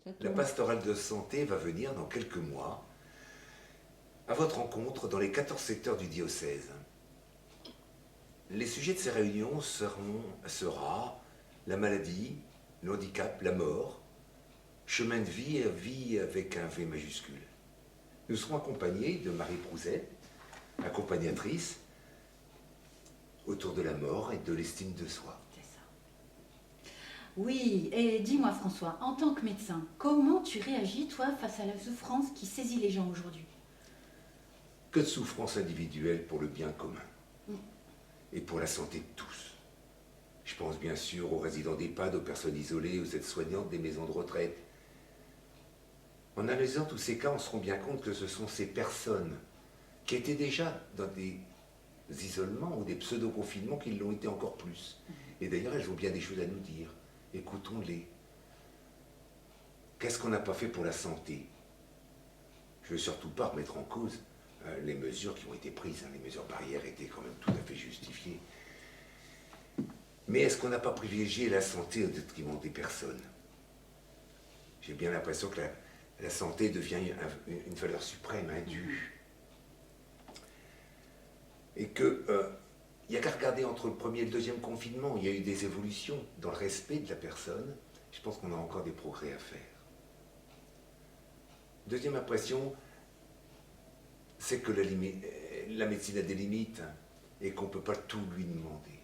La pastorale de santé va venir dans quelques mois à votre rencontre dans les 14 secteurs du diocèse. Les sujets de ces réunions sera la maladie, le handicap, la mort, chemin de vie et vie avec un V majuscule. Nous serons accompagnés de Marie Prouzet, accompagnatrice, autour de la mort et de l'estime de soi. C'est ça. Oui, et dis-moi François, en tant que médecin, comment tu réagis toi face à la souffrance qui saisit les gens aujourd'hui? Que de souffrance individuelle pour le bien commun et pour la santé de tous. Je pense bien sûr aux résidents d'EHPAD, aux personnes isolées, aux aides-soignantes des maisons de retraite. En analysant tous ces cas, on se rend bien compte que ce sont ces personnes qui étaient déjà dans des isolements ou des pseudo-confinements qui l'ont été encore plus. Et d'ailleurs, elles ont bien des choses à nous dire. Écoutons-les. Qu'est-ce qu'on n'a pas fait pour la santé? Je ne veux surtout pas remettre en cause les mesures qui ont été prises. Les mesures barrières étaient quand même tout à fait justifiées. Mais est-ce qu'on n'a pas privilégié la santé au détriment des personnes? J'ai bien l'impression que la santé devient une valeur suprême, indue. Et que il n'y a qu'à regarder entre le premier et le deuxième confinement, il y a eu des évolutions dans le respect de la personne. Je pense qu'on a encore des progrès à faire. Deuxième impression, c'est que la médecine a des limites et qu'on ne peut pas tout lui demander.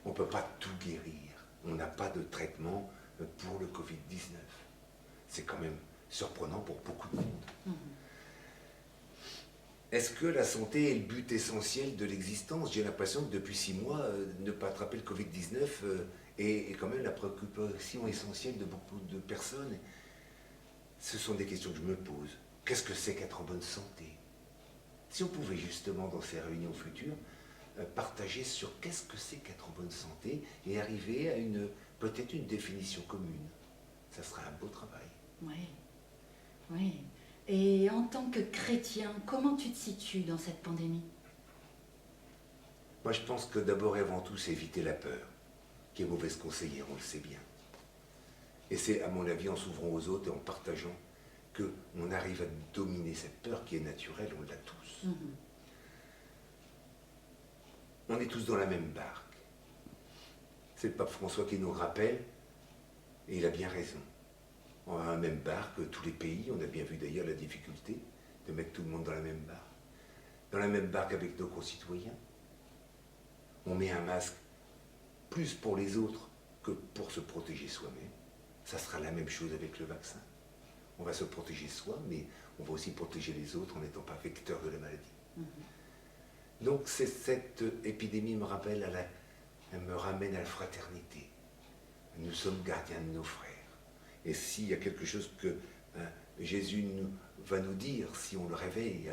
On ne peut pas tout guérir. On n'a pas de traitement pour le Covid-19. C'est quand même surprenant pour beaucoup de monde. Est-ce que la santé est le but essentiel de l'existence? J'ai l'impression que depuis 6 mois, ne pas attraper le Covid-19 est quand même la préoccupation essentielle de beaucoup de personnes. Ce sont des questions que je me pose. Qu'est-ce que c'est qu'être en bonne santé? Si on pouvait justement, dans ces réunions futures, partager sur qu'est-ce que c'est qu'être en bonne santé et arriver à peut-être une définition commune, ça serait un beau travail. Oui, oui. Et en tant que chrétien, comment tu te situes dans cette pandémie? Moi, je pense que d'abord et avant tout, c'est éviter la peur, qui est mauvaise conseillère, on le sait bien. Et c'est, à mon avis, en s'ouvrant aux autres et en partageant qu'on arrive à dominer cette peur qui est naturelle, on l'a tous. On est tous dans la même barque. C'est le pape François qui nous rappelle, et il a bien raison. On a la même barque, tous les pays, on a bien vu d'ailleurs la difficulté de mettre tout le monde dans la même barque. Dans la même barque avec nos concitoyens. On met un masque plus pour les autres que pour se protéger soi-même. Ça sera la même chose avec le vaccin. On va se protéger soi, mais on va aussi protéger les autres en n'étant pas vecteur de la maladie. Donc cette épidémie me rappelle, elle me ramène à la fraternité. Nous sommes gardiens de nos frères. Et s'il y a quelque chose que Jésus va nous dire, si on le réveille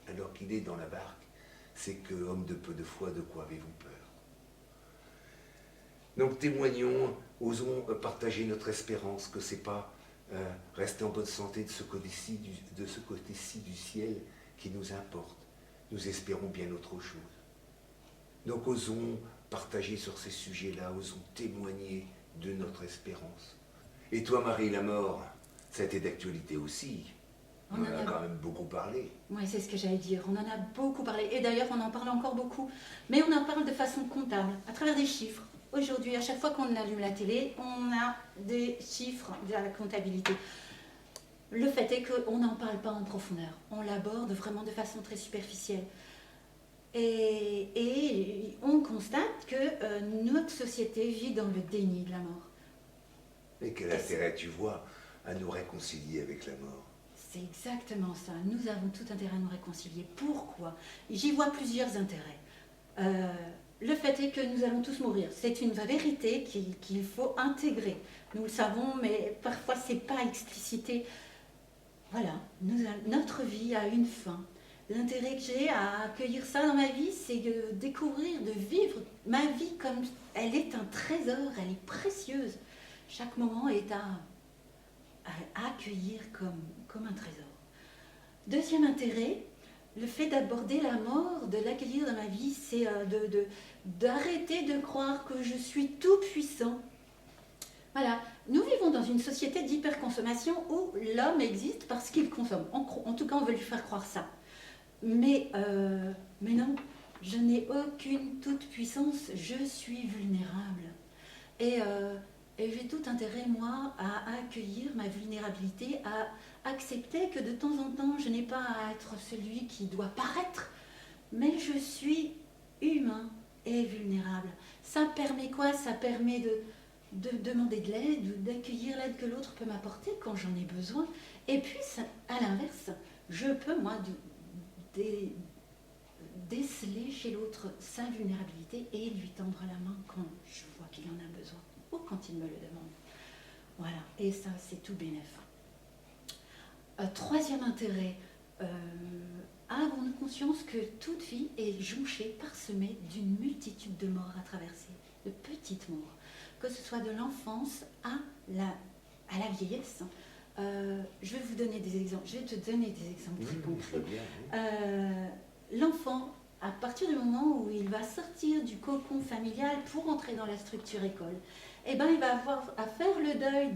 alors qu'il est dans la barque, c'est que, homme de peu de foi, de quoi avez-vous peur? Donc témoignons, osons partager notre espérance que c'est pas rester en bonne santé de ce côté-ci du ciel qui nous importe. Nous espérons bien autre chose. Donc osons partager sur ces sujets-là, osons témoigner de notre espérance. Et toi, Marie, la mort, ça a été d'actualité aussi. On en a quand même beaucoup parlé. Oui, c'est ce que j'allais dire. On en a beaucoup parlé. Et d'ailleurs, on en parle encore beaucoup. Mais on en parle de façon comptable, à travers des chiffres. Aujourd'hui, à chaque fois qu'on allume la télé, on a des chiffres de la comptabilité. Le fait est qu'on n'en parle pas en profondeur. On l'aborde vraiment de façon très superficielle. Et on constate que notre société vit dans le déni de la mort. Mais quel intérêt tu vois à nous réconcilier avec la mort? C'est exactement ça. Nous avons tout intérêt à nous réconcilier. Pourquoi? J'y vois plusieurs intérêts. Le fait est que nous allons tous mourir. C'est une vérité qu'il faut intégrer. Nous le savons, mais parfois c'est pas explicité. Voilà, notre vie a une fin. L'intérêt que j'ai à accueillir ça dans ma vie, c'est de découvrir, de vivre ma vie comme elle est un trésor, elle est précieuse. Chaque moment est à accueillir comme un trésor. Deuxième intérêt, le fait d'aborder la mort, de l'accueillir dans ma vie, c'est d'arrêter de croire que je suis tout puissant. Voilà, nous vivons dans une société d'hyperconsommation où l'homme existe parce qu'il consomme. En tout cas, on veut lui faire croire ça. Mais non, je n'ai aucune toute puissance, je suis vulnérable. Et j'ai tout intérêt, moi, à accueillir ma vulnérabilité, à accepter que de temps en temps, je n'ai pas à être celui qui doit paraître, mais je suis humain et vulnérable. Ça permet quoi? Ça permet de demander de l'aide, d'accueillir l'aide que l'autre peut m'apporter quand j'en ai besoin. Et puis, à l'inverse, je peux, moi, déceler chez l'autre sa vulnérabilité et lui tendre la main quand je vois qu'il en a besoin ou quand il me le demande. Voilà, et ça, c'est tout bénef. Troisième intérêt, avons-nous conscience que toute vie est jonchée, parsemée d'une multitude de morts à traverser, de petites morts, que ce soit de l'enfance à la vieillesse. Je vais vous donner des exemples. Je vais te donner des exemples très concrets. L'enfant, à partir du moment où il va sortir du cocon familial pour entrer dans la structure école, eh ben, il va avoir à faire le deuil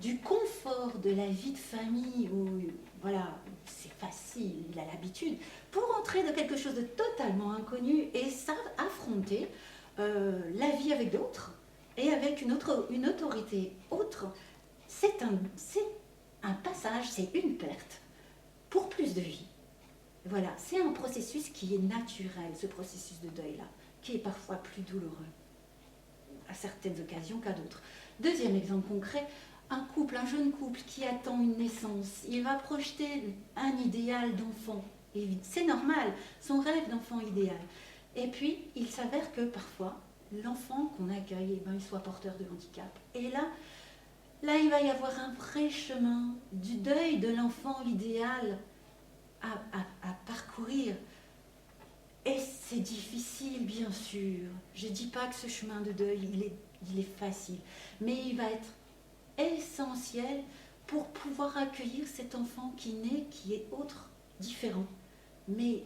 du confort de la vie de famille où voilà, c'est facile, il a l'habitude, pour entrer dans quelque chose de totalement inconnu et affronter la vie avec d'autres et avec une autorité autre. C'est un passage, c'est une perte pour plus de vie. Voilà, c'est un processus qui est naturel, ce processus de deuil-là, qui est parfois plus douloureux à certaines occasions qu'à d'autres. Deuxième exemple concret, un jeune couple qui attend une naissance, il va projeter un idéal d'enfant, et c'est normal, son rêve d'enfant idéal. Et puis, il s'avère que parfois, l'enfant qu'on accueille, il soit porteur de handicap. Et là, il va y avoir un vrai chemin du deuil de l'enfant idéal à parcourir. Et c'est difficile, bien sûr. Je ne dis pas que ce chemin de deuil, il est facile. Mais il va être essentiel pour pouvoir accueillir cet enfant qui naît, qui est autre, différent, mais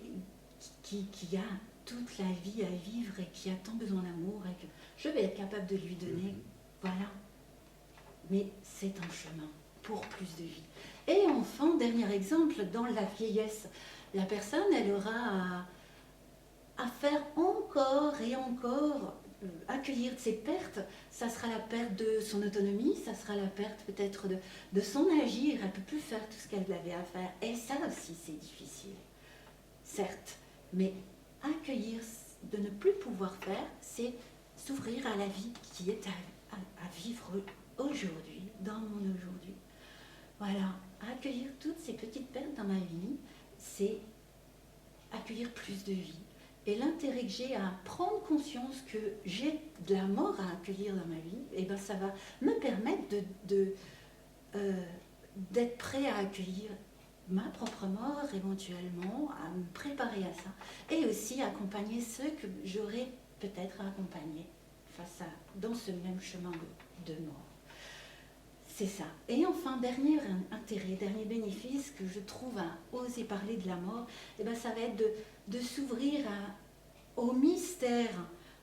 qui a toute la vie à vivre et qui a tant besoin d'amour et que je vais être capable de lui donner. Voilà. Mais c'est un chemin pour plus de vie. Et enfin, dernier exemple, dans la vieillesse, la personne, elle aura à faire encore et encore, accueillir ses pertes. Ça sera la perte de son autonomie, ça sera la perte peut-être de son agir. Elle ne peut plus faire tout ce qu'elle avait à faire. Et ça aussi, c'est difficile, certes. Mais accueillir, de ne plus pouvoir faire, c'est s'ouvrir à la vie qui est à vivre aujourd'hui, dans mon aujourd'hui. Voilà, accueillir toutes ces petites pertes dans ma vie, c'est accueillir plus de vie. Et l'intérêt que j'ai à prendre conscience que j'ai de la mort à accueillir dans ma vie, et ben ça va me permettre d'être prêt à accueillir ma propre mort éventuellement, à me préparer à ça, et aussi accompagner ceux que j'aurais peut-être à accompagner dans ce même chemin de mort. C'est ça. Et enfin, dernier intérêt, dernier bénéfice que je trouve à oser parler de la mort, eh ben, ça va être de s'ouvrir au mystère,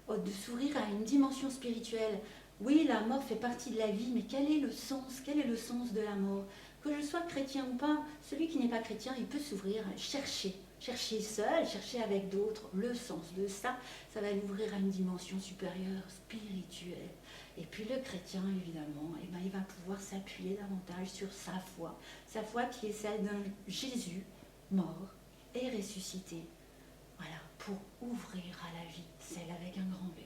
de s'ouvrir à une dimension spirituelle. Oui, la mort fait partie de la vie, mais quel est le sens de la mort? Que je sois chrétien ou pas, celui qui n'est pas chrétien, il peut s'ouvrir, chercher seul, chercher avec d'autres le sens de ça. Ça va l'ouvrir à une dimension supérieure, spirituelle. Et puis le chrétien, évidemment, eh ben, il va pouvoir s'appuyer davantage sur sa foi qui est celle d'un Jésus mort et ressuscité. Voilà, pour ouvrir à la vie, celle avec un grand B.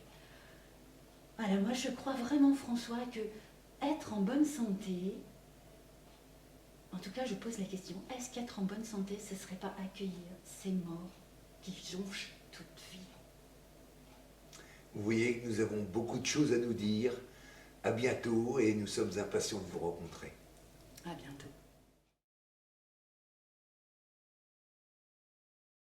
Voilà, moi je crois vraiment, François, que être en bonne santé, en tout cas je pose la question, est-ce qu'être en bonne santé, ce ne serait pas accueillir ces morts qui jonchent toute vie? Vous voyez que nous avons beaucoup de choses à nous dire. À bientôt et nous sommes impatients de vous rencontrer. À bientôt.